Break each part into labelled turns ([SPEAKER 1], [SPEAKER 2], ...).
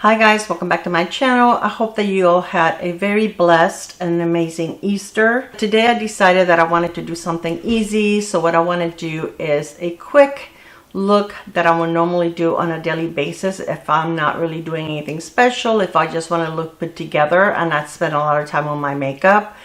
[SPEAKER 1] Hi guys, welcome back to my channel. I hope that you all had a very blessed and amazing Easter. Today I decided that I wanted to do something easy. So what I want to do is a quick look that I would normally do on a daily basis if I'm not really doing anything special, if I just want to look put together and not spend a lot of time on my makeup.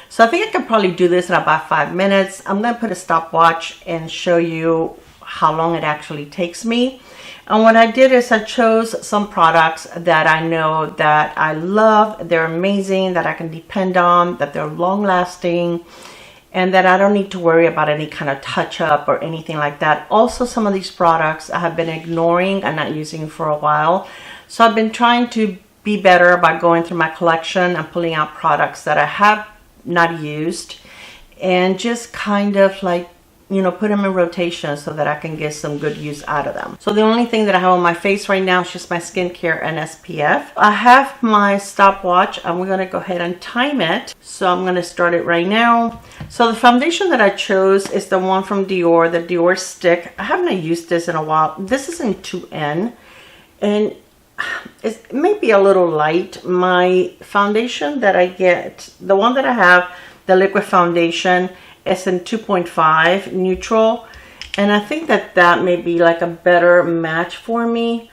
[SPEAKER 1] So I think I could probably do this in about 5 minutes. I'm going to put a stopwatch and show you how long it actually takes me. And what I did is I chose some products that I know that I love, they're amazing, that I can depend on, that they're long lasting, and that I don't need to worry about any kind of touch up or anything like that. Also, some of these products I have been ignoring and not using for a while. So I've been trying to be better by going through my collection and pulling out products that I have not used and just kind of like, you know, put them in rotation so that I can get some good use out of them. So the only thing that I have on my face right now is just my skincare and SPF. I have my stopwatch and we're going to go ahead and time it. So I'm going to start it right now. So the foundation that I chose is the one from Dior, the Dior stick. I haven't used this in a while. This is in 2N and it may be a little light. My foundation that I get, the one that I have, the liquid foundation, it's in 2.5 neutral, and I think that that may be like a better match for me,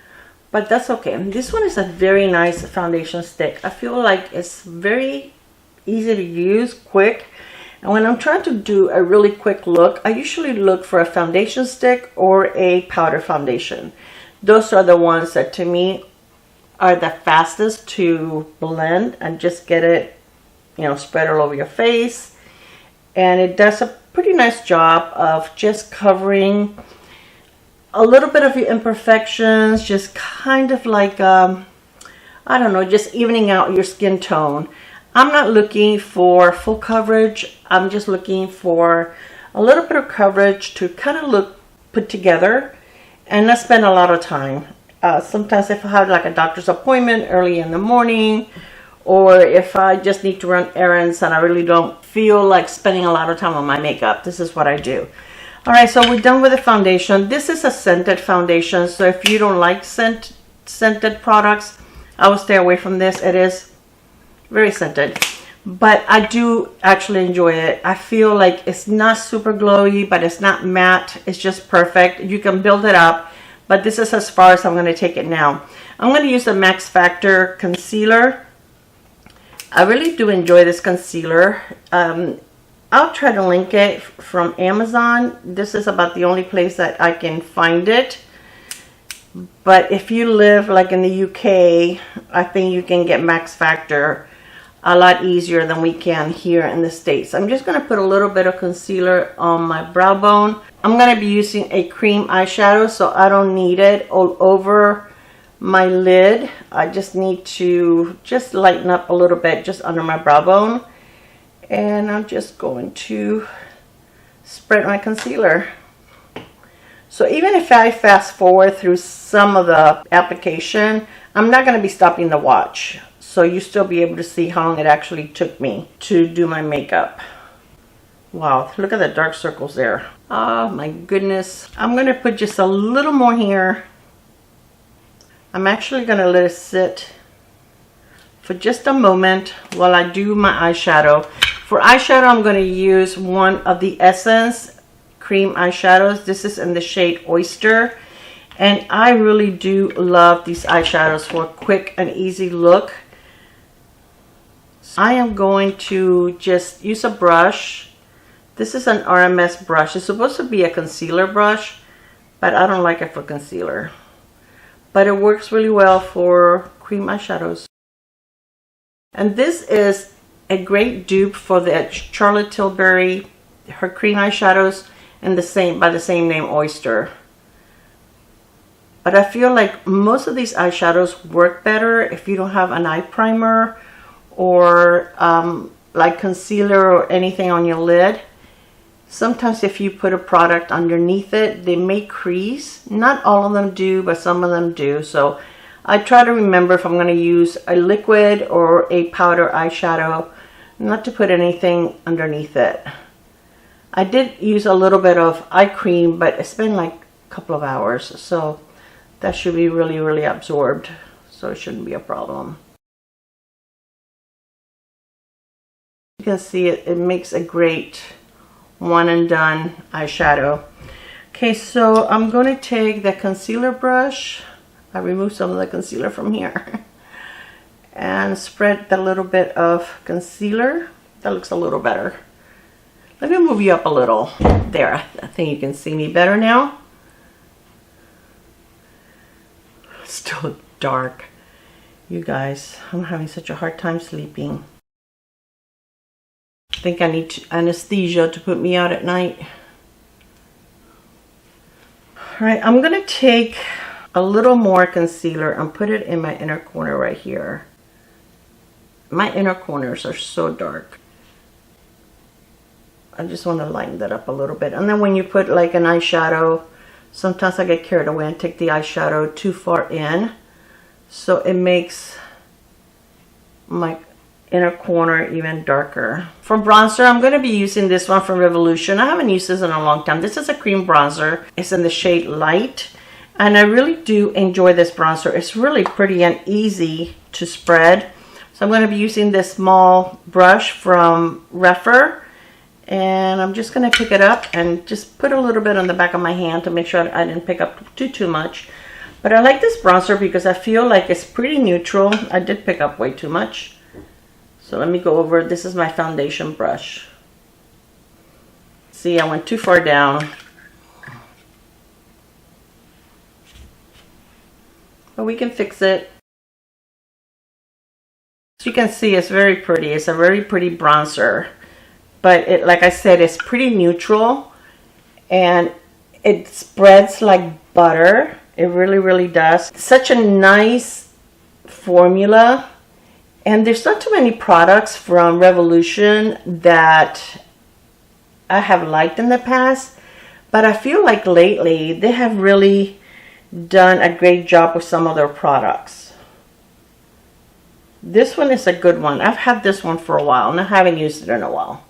[SPEAKER 1] but that's okay. This one is a very nice foundation stick. I feel like it's very easy to use, quick, and when I'm trying to do a really quick look, I usually look for a foundation stick or a powder foundation. Those are the ones that to me are the fastest to blend and just get it, you know, spread all over your face. And it does a pretty nice job of just covering a little bit of your imperfections, just kind of like, I don't know, just evening out your skin tone. I'm not looking for full coverage. I'm just looking for a little bit of coverage to kind of look put together and not spend a lot of time. Sometimes if I have like a doctor's appointment early in the morning, or if I just need to run errands and I really don't feel like spending a lot of time on my makeup, this is what I do. All right, so we're done with the foundation. This is a scented foundation, so if you don't like scented products, I would stay away from this. It is very scented, but I do actually enjoy it. I feel like it's not super glowy, but it's not matte. It's just perfect. You can build it up, but this is as far as I'm going to take it now. I'm going to use the Max Factor concealer. I really do enjoy this concealer. I'll try to link it from Amazon. This is about the only place that I can find it. But if you live like in the UK, I think you can get Max Factor a lot easier than we can here in the States. I'm just going to put a little bit of concealer on my brow bone. I'm going to be using a cream eyeshadow, so I don't need it all over my lid. I just need to just lighten up a little bit just under my brow bone, and I'm just going to spread my concealer. So even if I fast forward through some of the application, I'm not going to be stopping the watch, so you still be able to see how long it actually took me to do my makeup. Wow, look at the dark circles there. Oh my goodness. I'm going to put just a little more here. I'm actually going to let it sit for just a moment while I do my eyeshadow. For eyeshadow, I'm going to use one of the Essence cream eyeshadows. This is in the shade Oyster. And I really do love these eyeshadows for a quick and easy look. So I am going to just use a brush. This is an RMS brush. It's supposed to be a concealer brush, but I don't like it for concealer. But it works really well for cream eyeshadows. And this is a great dupe for the Charlotte Tilbury, her cream eyeshadows, and by the same name, Oyster. But I feel like most of these eyeshadows work better if you don't have an eye primer or like concealer or anything on your lid. Sometimes if you put a product underneath it, they may crease. Not all of them do, but some of them do. So I try to remember if I'm going to use a liquid or a powder eyeshadow, not to put anything underneath it. I did use a little bit of eye cream, but it's been like a couple of hours, so that should be really absorbed. so it shouldn't be a problem. You can see it makes a great one and done eyeshadow. Okay, so I'm going to take the concealer brush. I removed some of the concealer from here and spread a little bit of concealer. That looks a little better. Let me move you up a little. There, I think you can see me better now. Still dark. You guys, I'm having such a hard time sleeping. I think I need anesthesia to put me out at night. All right, I'm gonna take a little more concealer and put it in my inner corner right here. My inner corners are so dark. I just want to lighten that up a little bit. And then when you put like an eyeshadow, sometimes I get carried away and take the eyeshadow too far in. So it makes my inner corner even darker. For bronzer, I'm going to be using this one from Revolution. I haven't used this in a long time. This is a cream bronzer. It's in the shade Light. And I really do enjoy this bronzer. It's really pretty and easy to spread. So I'm going to be using this small brush from REPHR. And I'm just going to pick it up and just put a little bit on the back of my hand to make sure I didn't pick up too much. But I like this bronzer because I feel like it's pretty neutral. I did pick up way too much. So let me go over. This is my foundation brush. See, I went too far down. But we can fix it. As you can see, it's very pretty. It's a very pretty bronzer. But it, like I said, it's pretty neutral. And it spreads like butter. It really, really does. Such a nice formula. And there's not too many products from Revolution that I have liked in the past. But I feel like lately they have really done a great job with some of their products. This one is a good one. I've had this one for a while and I haven't used it in a while.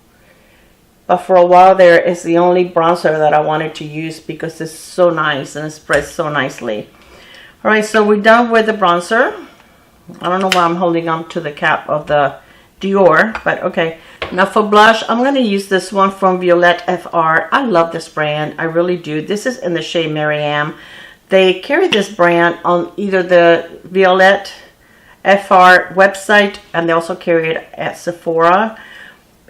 [SPEAKER 1] But for a while there, it's the only bronzer that I wanted to use because it's so nice and it spreads so nicely. All right, so we're done with the bronzer. I don't know why I'm holding on to the cap of the Dior, but okay. Now for blush, I'm going to use this one from REPHR. I love this brand. I really do. This is in the shade Miriam. They carry this brand on either the REPHR website and they also carry it at Sephora.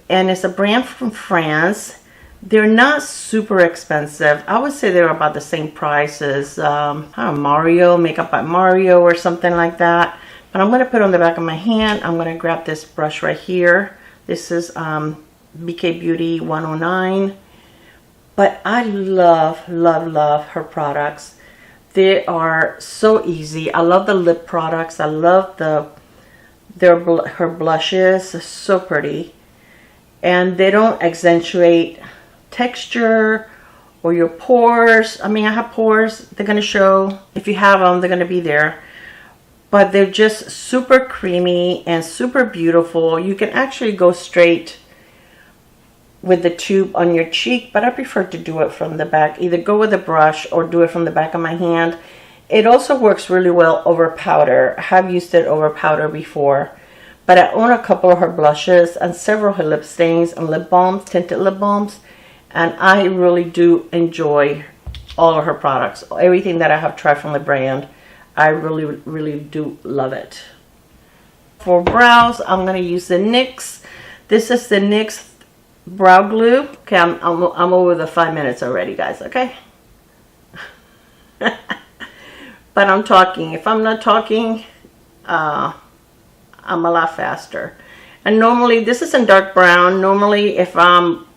[SPEAKER 1] And it's a brand from France. They're not super expensive. I would say they're about the same price as I don't know, Mario, Makeup by Mario or something like that. But I'm going to put it on the back of my hand. I'm going to grab this brush right here. This is BK Beauty 109. But I love, love, love her products. They are so easy. I love the lip products. I love her blushes. It's so pretty. And they don't accentuate texture or your pores. I mean, I have pores. They're going to show. If you have them, they're going to be there. But they're just super creamy and super beautiful. You can actually go straight with the tube on your cheek, but I prefer to do it from the back. Either go with a brush or do it from the back of my hand. It also works really well over powder. I have used it over powder before. But I own a couple of her blushes and several her lip stains and lip balms, tinted lip balms. And I really do enjoy all of her products. Everything that I have tried from the brand, I really, really do love it. For brows, I'm going to use the NYX. This is the NYX Brow Glue. Okay, I'm over the 5 minutes already, guys, okay? But I'm talking. If I'm not talking, I'm a lot faster. And normally, this is in dark brown. Normally, if I'm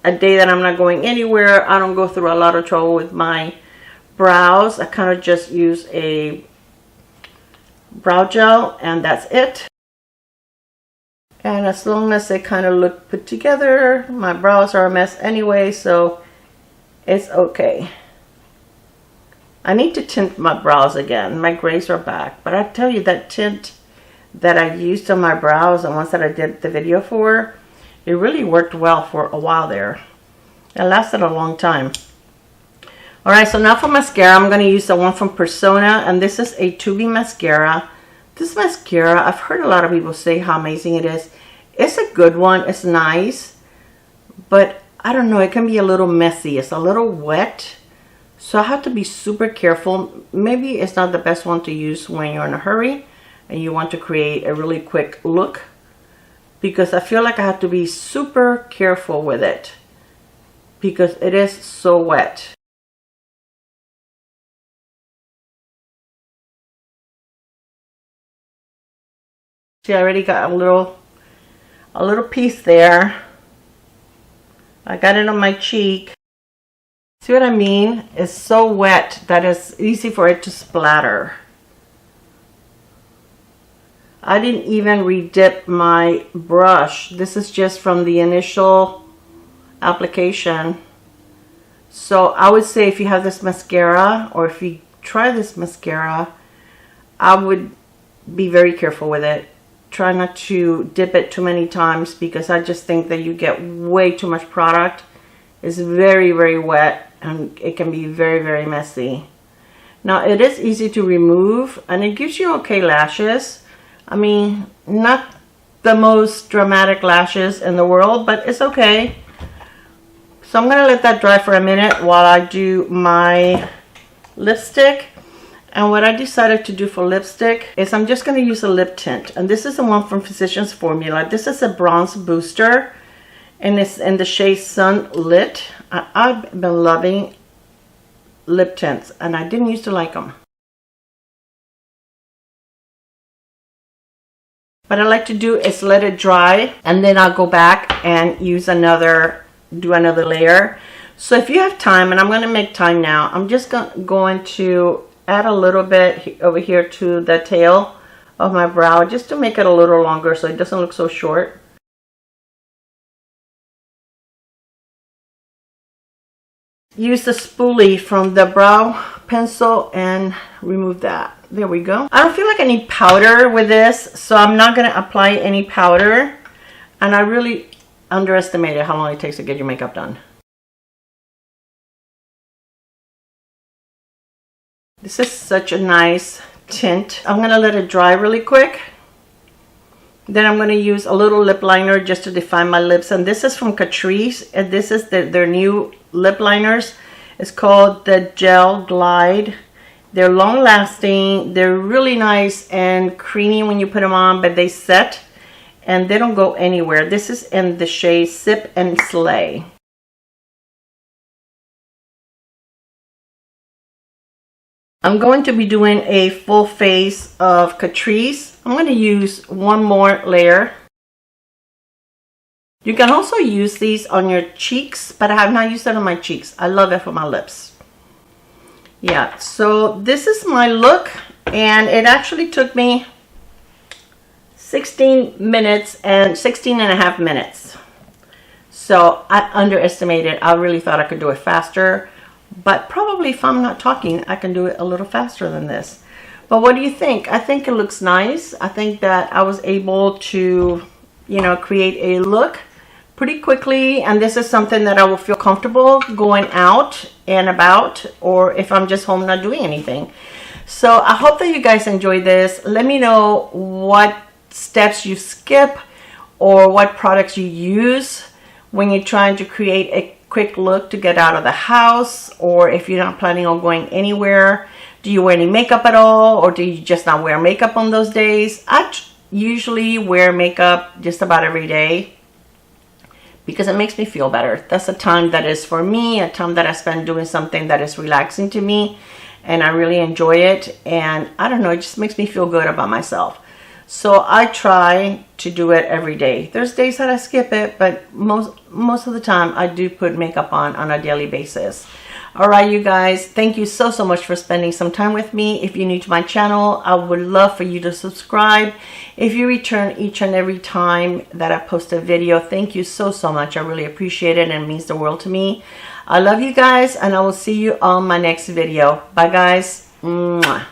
[SPEAKER 1] a day that I'm not going anywhere, I don't go through a lot of trouble with my brows. I kind of just use a brow gel and that's it. And as long as they kind of look put together, my brows are a mess anyway, so it's okay. I need to tint my brows again. My grays are back. But I tell you, that tint that I used on my brows, the ones that I did the video for, it really worked well for a while there. It lasted a long time. All right, so now for mascara, I'm going to use the one from Persona, and this is a 2B mascara. This mascara, I've heard a lot of people say how amazing it is. It's a good one. It's nice, but I don't know. It can be a little messy. It's a little wet, so I have to be super careful. Maybe it's not the best one to use when you're in a hurry and you want to create a really quick look, because I feel like I have to be super careful with it because it is so wet. See, I already got a little piece there. I got it on my cheek. See what I mean? It's so wet that it's easy for it to splatter. I didn't even re-dip my brush. This is just from the initial application. So I would say if you have this mascara, or if you try this mascara, I would be very careful with it. Try not to dip it too many times, because I just think that you get way too much product. It's very, very wet, and it can be very, very messy. Now, it is easy to remove, and it gives you okay lashes. I mean, not the most dramatic lashes in the world, but it's okay. So I'm going to let that dry for a minute while I do my lipstick. And what I decided to do for lipstick is I'm just going to use a lip tint. And this is the one from Physicians Formula. This is a bronze booster, and it's in the shade Sun Lit. I've been loving lip tints, and I didn't used to like them. What I like to do is let it dry, and then I'll go back and use do another layer. So if you have time, and I'm going to make time now, I'm just going to add a little bit over here to the tail of my brow, just to make it a little longer so it doesn't look so short. Use the spoolie from the brow pencil and remove that. There we go. I don't feel like I need powder with this, so I'm not going to apply any powder. And I really underestimated how long it takes to get your makeup done. This is such a nice tint. I'm going to let it dry really quick. Then I'm going to use a little lip liner just to define my lips. And this is from Catrice. And this is their new lip liners. It's called the Gel Glide. They're long lasting. They're really nice and creamy when you put them on, but they set and they don't go anywhere. This is in the shade Sip and Slay. I'm going to be doing a full face of Catrice. I'm going to use one more layer. You can also use these on your cheeks, but I have not used it on my cheeks. I love it for my lips. Yeah, so this is my look, and it actually took me 16 minutes and 16 and a half minutes. So I underestimated. I really thought I could do it faster. But probably if I'm not talking, I can do it a little faster than this. But what do you think? I think it looks nice. I think that I was able to, create a look pretty quickly. And this is something that I will feel comfortable going out and about, or if I'm just home not doing anything. So I hope that you guys enjoyed this. Let me know what steps you skip or what products you use when you're trying to create a quick look to get out of the house, or if you're not planning on going anywhere. Do you wear any makeup at all, or do you just not wear makeup on those days? I usually wear makeup just about every day because it makes me feel better. That's a time that is for me, a time that I spend doing something that is relaxing to me, and I really enjoy it. And I don't know, it just makes me feel good about myself. So I try to do it every day. There's days that I skip it, but most of the time I do put makeup on a daily basis. All right, you guys, thank you so much for spending some time with me. If you're new to my channel, I would love for you to subscribe. If you return each and every time that I post a video, thank you so much. I really appreciate it, and it means the world to me. I love you guys, and I will see you on my next video. Bye, guys. Mwah.